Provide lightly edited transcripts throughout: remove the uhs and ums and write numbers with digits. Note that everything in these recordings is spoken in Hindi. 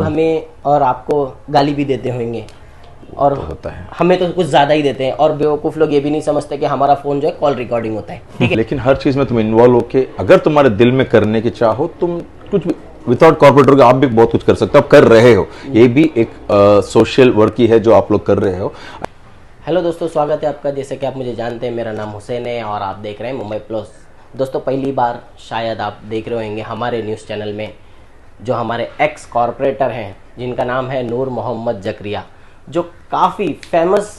हमें और आपको गाली भी देते होंगे और तो होता है। हमें तो कुछ ज़्यादा ही देते हैं और बेवकूफ़ लोग ये भी नहीं समझते कि हमारा फ़ोन जो है कॉल रिकॉर्डिंग होता है, ठीक है। लेकिन हर चीज़ में तुम इन्वॉल्व होके अगर तुम्हारे दिल में करने की चाहो तुम कुछ भी विदाउट कॉर्पोरेटर के आप भी बहुत कुछ कर सकते हो, आप कर रहे हो। ये भी एक सोशल वर्क ही है जो आप लोग कर रहे हो। हेलो दोस्तों, स्वागत है आपका। जैसे कि आप मुझे जानते हैं, मेरा नाम हुसैन है और आप देख रहे हैं मुंबई प्लस। दोस्तों, पहली बार शायद आप देख रहे होंगे हमारे न्यूज़ चैनल में जो हमारे एक्स कॉर्पोरेटर हैं जिनका नाम है नूर मोहम्मद जकरिया, जो काफ़ी फेमस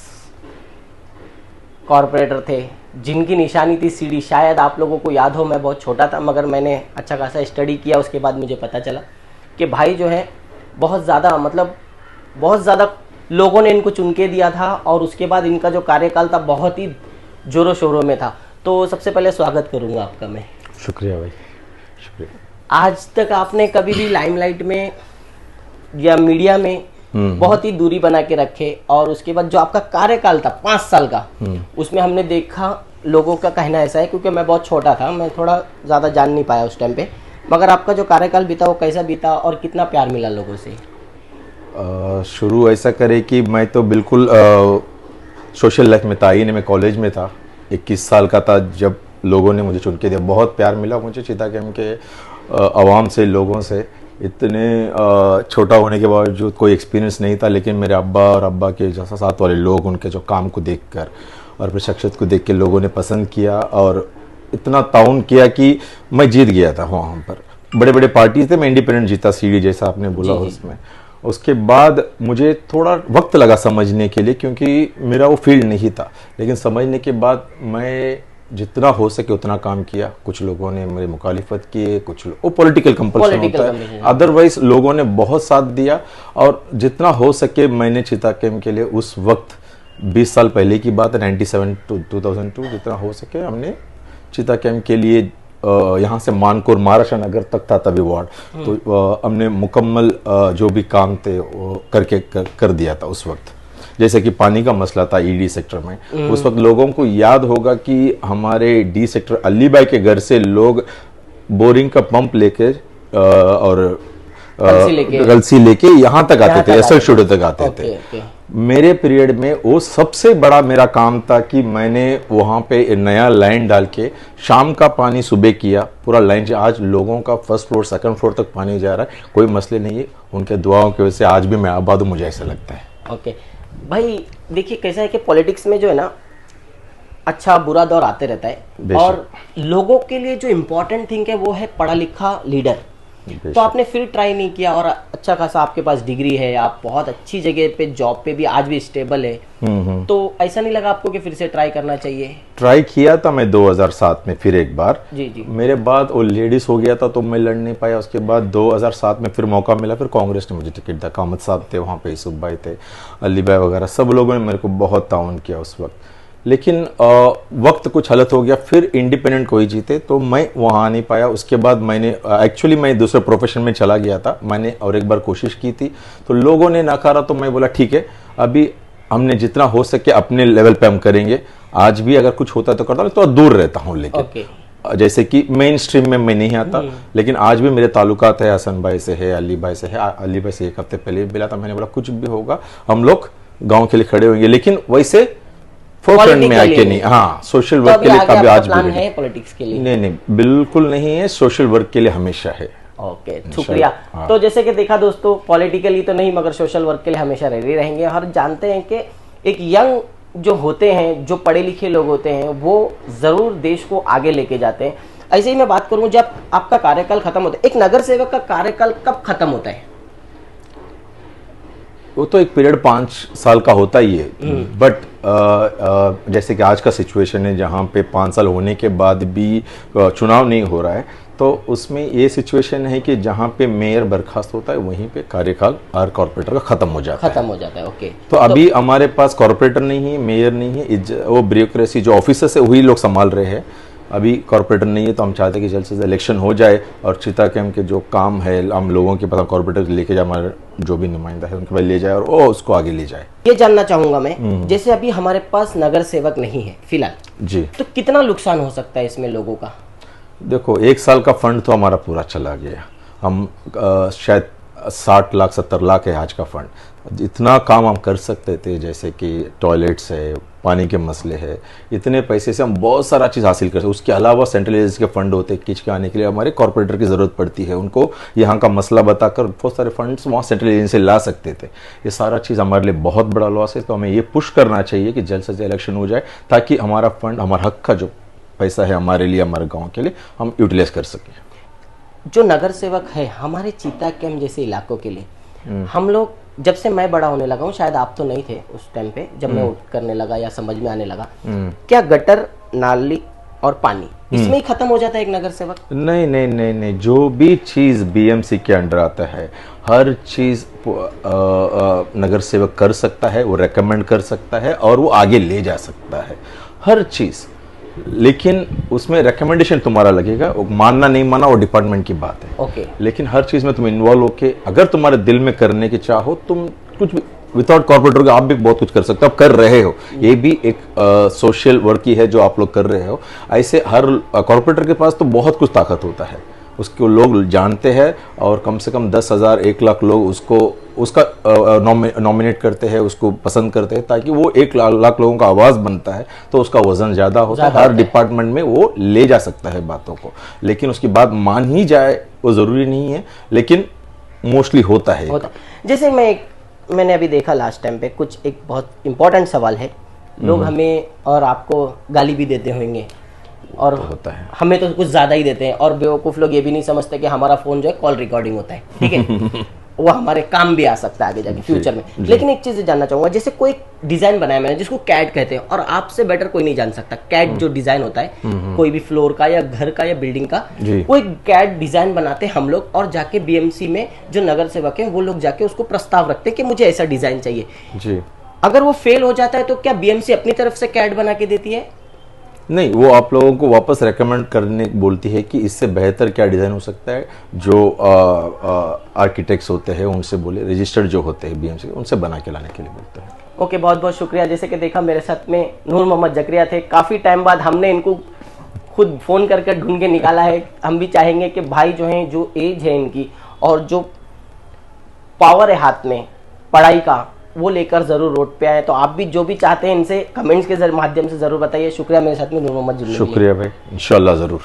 कॉर्पोरेटर थे, जिनकी निशानी थी सीढ़ी। शायद आप लोगों को याद हो, मैं बहुत छोटा था मगर मैंने अच्छा खासा स्टडी किया। उसके बाद मुझे पता चला कि भाई जो है बहुत ज़्यादा लोगों ने इनको चुन के दिया था और उसके बाद इनका जो कार्यकाल था बहुत ही जोरों शोरों में था। तो सबसे पहले स्वागत करूंगा आपका मैं। शुक्रिया भाई, शुक्रिया। आज तक आपने कभी भी लाइमलाइट में या मीडिया में बहुत ही दूरी बना के रखे और उसके बाद जो आपका कार्यकाल था 5 साल का, उसमें हमने देखा, लोगों का कहना ऐसा है, क्योंकि मैं बहुत छोटा था, मैं थोड़ा ज़्यादा जान नहीं पाया उस टाइम पे, मगर आपका जो कार्यकाल बीता वो कैसा बीता और कितना प्यार मिला लोगों से? शुरू ऐसा करे कि मैं तो बिल्कुल सोशल लाइफ में था ही नहीं। मैं कॉलेज में था, 21 साल का था जब लोगों ने मुझे चुन के दिया। बहुत प्यार मिला मुझे चिता कैंप के आवाम से, लोगों से। इतने छोटा होने के बावजूद कोई एक्सपीरियंस नहीं था, लेकिन मेरे अब्बा और अब्बा के जैसा साथ वाले लोग, उनके जो काम को देखकर और फिर शख्सियत को देख के लोगों ने पसंद किया और इतना ताउन किया कि मैं जीत गया था वहाँ पर। बड़े बड़े पार्टीज थे, मैं इंडिपेंडेंट जीता, सीढ़ी जैसा आपने बोला उसमें। उसके बाद मुझे थोड़ा वक्त लगा समझने के लिए, क्योंकि मेरा वो फील्ड नहीं था। लेकिन समझने के बाद मैं जितना हो सके उतना काम किया। कुछ लोगों ने मेरी मुखालिफत की, कुछ वो पॉलिटिकल कंपल्शन होता है, अदरवाइज लोगों ने बहुत साथ दिया। और जितना हो सके मैंने चिता कैंप के लिए, उस वक्त 20 साल पहले की बात है, 97 to 2002, जितना हो सके हमने चिता कैंप के लिए यहाँ से मानकोर महाराष्ट्र नगर तक था तभी वार्ड, तो हमने मुकम्मल जो भी काम थे वो कर दिया था उस वक्त। जैसे कि पानी का मसला था ईडी सेक्टर में, उस वक्त लोगों को याद होगा कि हमारे डी सेक्टर अलीबाई के घर से लोग बोरिंग का पंप लेकर और गलसी लेके यहाँ तक आते थे, एसएल स्टूडियो तक आते थे। मेरे पीरियड में वो सबसे बड़ा मेरा काम था कि मैंने वहाँ पे नया लाइन डाल के शाम का पानी सुबह किया, पूरा लाइन से। आज लोगों का फर्स्ट फ्लोर सेकंड फ्लोर तक पानी जा रहा है, कोई मसले नहीं है। उनके दुआओं की वजह से आज भी मैं आबाद हूँ, मुझे ऐसा लगता है। ओके भाई, देखिए कैसा है कि पॉलिटिक्स में जो है ना, अच्छा बुरा दौर आते रहता है और लोगों के लिए जो इम्पोर्टेंट थिंग है वो है पढ़ा लिखा लीडर। तो आपने फिर ट्राई नहीं किया और अच्छा खासा आपके पास डिग्री है, आप बहुत अच्छी जगह पे जॉब पे भी आज भी स्टेबल है, तो ऐसा नहीं लगा आपको कि फिर से ट्राई करना चाहिए? ट्राई किया था मैं 2007 में फिर एक बार। जी। मेरे बाद वो लेडीज हो गया था तो मैं लड़ नहीं पाया। उसके बाद 2007 में फिर मौका मिला, फिर कांग्रेस ने मुझे टिकट दिया। कामत साहब थे वहाँ पे, यूसुफ भाई थे, अली भाई वगैरह, सब लोगों ने मेरे को बहुत ताउन किया उस वक्त। लेकिन वक्त कुछ हालत हो गया, फिर इंडिपेंडेंट कोई जीते तो मैं वहाँ आ नहीं पाया। उसके बाद मैंने एक्चुअली मैं दूसरे प्रोफेशन में चला गया था। मैंने और एक बार कोशिश की थी तो लोगों ने नकारा, तो मैं बोला ठीक है, अभी हमने जितना हो सके अपने लेवल पे हम करेंगे। आज भी अगर कुछ होता है तो करता हूँ, तो दूर रहता हूँ। लेकिन जैसे कि मेन स्ट्रीम में मैं नहीं आता, लेकिन आज भी मेरे ताल्लुकात है, हसन भाई से है, अली भाई से है। अली भाई से एक हफ्ते पहले मिला था, मैंने बोला कुछ भी होगा हम लोग गाँव के लिए खड़े होंगे, लेकिन वैसे फोरफ्रंट में आके नहीं। हाँ, सोशल वर्क के लिए कभी आज भी है, पॉलिटिक्स के लिए नहीं, बिल्कुल नहीं है। सोशल वर्क के लिए हमेशा है। ओके, शुक्रिया। हाँ। तो जैसे कि देखा दोस्तों, पॉलिटिकली तो नहीं मगर सोशल वर्क के लिए हमेशा रेडी रहेंगे। और जानते हैं कि एक यंग जो होते हैं, जो पढ़े लिखे लोग होते हैं, वो जरूर देश को आगे लेके जाते हैं। ऐसे ही मैं बात करूं, जब आपका कार्यकाल खत्म होता है, एक नगर सेवक का कार्यकाल कब खत्म होता है? वो तो एक पीरियड 5 साल का होता ही है, बट जैसे कि आज का सिचुएशन है जहाँ पे 5 साल होने के बाद भी चुनाव नहीं हो रहा है, तो उसमें ये सिचुएशन है कि जहाँ पे मेयर बर्खास्त होता है वहीं पे कार्यकाल हर कॉर्पोरेटर का खत्म हो जाता है। ओके। तो अभी हमारे पास कॉर्पोरेटर नहीं है, मेयर नहीं है, वो ब्यूरोक्रेसी जो ऑफिसर्स है वही लोग संभाल रहे हैं। अभी कॉर्पोरेटर नहीं है, तो हम चाहते हैं कि जल्द से जल्द इलेक्शन हो जाए और चिता कैंप के जो काम है हम लोगों के पास कॉर्पोरेटर लेके जाए, हमारे जो भी नुमाइंदा है उनके पास ले जाए और वो उसको आगे ले जाए। ये जानना चाहूंगा मैं, जैसे अभी हमारे पास नगर सेवक नहीं है फिलहाल जी, तो कितना नुकसान हो सकता है इसमें लोगों का? देखो, 1 साल का फंड तो हमारा पूरा चला गया। हम शायद 60 लाख 70 लाख है आज का फंड। इतना काम हम कर सकते थे, जैसे कि टॉयलेट्स है, पानी के मसले है, इतने पैसे से हम बहुत सारा चीज़ हासिल कर सकते। उसके अलावा सेंट्रल एजेंसी के फंड होते हैं खींच के आने के लिए, हमारे कॉर्पोरेटर की ज़रूरत पड़ती है, उनको यहाँ का मसला बताकर बहुत सारे फंड्स वहाँ सेंट्रल एजेंसी ला सकते थे। ये सारा चीज़ हमारे लिए बहुत बड़ा लॉस है। तो हमें ये पुश करना चाहिए कि जल्द से जल्द इलेक्शन हो जाए, ताकि हमारा फंड, हमारा हक का जो पैसा है हमारे लिए, हमारे गाँव के लिए, हम यूटिलाइज कर सकें। जो नगर सेवक है हमारे चीता कैंप जैसे इलाकों के लिए, हम लोग जब से मैं बड़ा होने लगा हूँ, शायद आप तो नहीं थे उस टाइम पे जब मैं करने लगा या समझ में आने लगा, क्या गटर, नाली और पानी इसमें ही खत्म हो जाता है एक नगर सेवक? नहीं नहीं नहीं नहीं, जो भी चीज़ बीएमसी के अंडर आता है, हर चीज़ नगर सेवक कर सकता है, वो रेकमेंड कर सकता है और वो आगे ले जा सकता है, हर चीज़। लेकिन उसमें रिकमेंडेशन तुम्हारा लगेगा, वो मानना नहीं माना वो डिपार्टमेंट की बात है। ओके। लेकिन हर चीज़ में तुम इन्वॉल्व होके, अगर तुम्हारे दिल में करने की चाहो, तुम कुछ भी विदाउट कॉर्पोरेटर के आप भी बहुत कुछ कर सकते हो, आप कर रहे हो। ये भी एक सोशल वर्क ही है जो आप लोग कर रहे हो। ऐसे हर कॉर्पोरेटर के पास तो बहुत कुछ ताकत होता है, उसको लोग जानते हैं, और कम से कम 10,000 1 लाख लोग उसका नॉमिनेट करते हैं, उसको पसंद करते हैं, ताकि वो 1 लाख लोगों का आवाज़ बनता है, तो उसका वजन ज़्यादा होता है, हर डिपार्टमेंट में वो ले जा सकता है बातों को। लेकिन उसकी बात मान ही जाए वो ज़रूरी नहीं है, लेकिन मोस्टली होता है। जैसे मैंने अभी देखा लास्ट टाइम पे, कुछ एक बहुत इंपॉर्टेंट सवाल है, लोग हमें और आपको गाली भी देते होंगे, और तो होता है, हमें तो कुछ ज्यादा ही देते हैं, और बेवकूफ लोग ये भी नहीं समझते कि हमारा फोन जो है कॉल रिकॉर्डिंग होता है, ठीक है वो हमारे काम भी आ सकता है आगे जाके फ्यूचर में। लेकिन एक चीज जानना चाहूंगा, जैसे कोई डिजाइन बनाया मैंने जिसको कैड कहते हैं, और आपसे बेटर कोई नहीं जान सकता कैड जो डिजाइन होता है, कोई भी फ्लोर का या घर का या बिल्डिंग का, कोई कैड डिजाइन बनाते हैं हम लोग, और जाके बीएमसी में जो नगर सेवक है वो लोग जाके उसको प्रस्ताव रखते हैं कि मुझे ऐसा डिजाइन चाहिए जी। अगर वो फेल हो जाता है तो क्या बीएमसी अपनी तरफ से कैड बना के देती है? नहीं, वो आप लोगों को वापस रेकमेंड करने बोलती है कि इससे बेहतर क्या डिज़ाइन हो सकता है। जो आर्किटेक्ट्स होते हैं उनसे बोले, रजिस्टर्ड जो होते हैं बीएमसी, उनसे बना के लाने के लिए बोलते हैं। ओके, बहुत बहुत शुक्रिया। जैसे कि देखा मेरे साथ में नूर मोहम्मद जकरिया थे, काफ़ी टाइम बाद हमने इनको खुद फ़ोन करके ढूंढ के निकाला है। हम भी चाहेंगे कि भाई जो हैं, जो एज है इनकी और जो पावर है हाथ में पढ़ाई का, वो लेकर जरूर रोड पे आए। तो आप भी जो भी चाहते हैं इनसे कमेंट्स के माध्यम से जरूर बताइए। शुक्रिया मेरे साथ में नूर मोहम्मद जुड़ने के लिए। शुक्रिया भाई, इंशाल्लाह ज़रूर।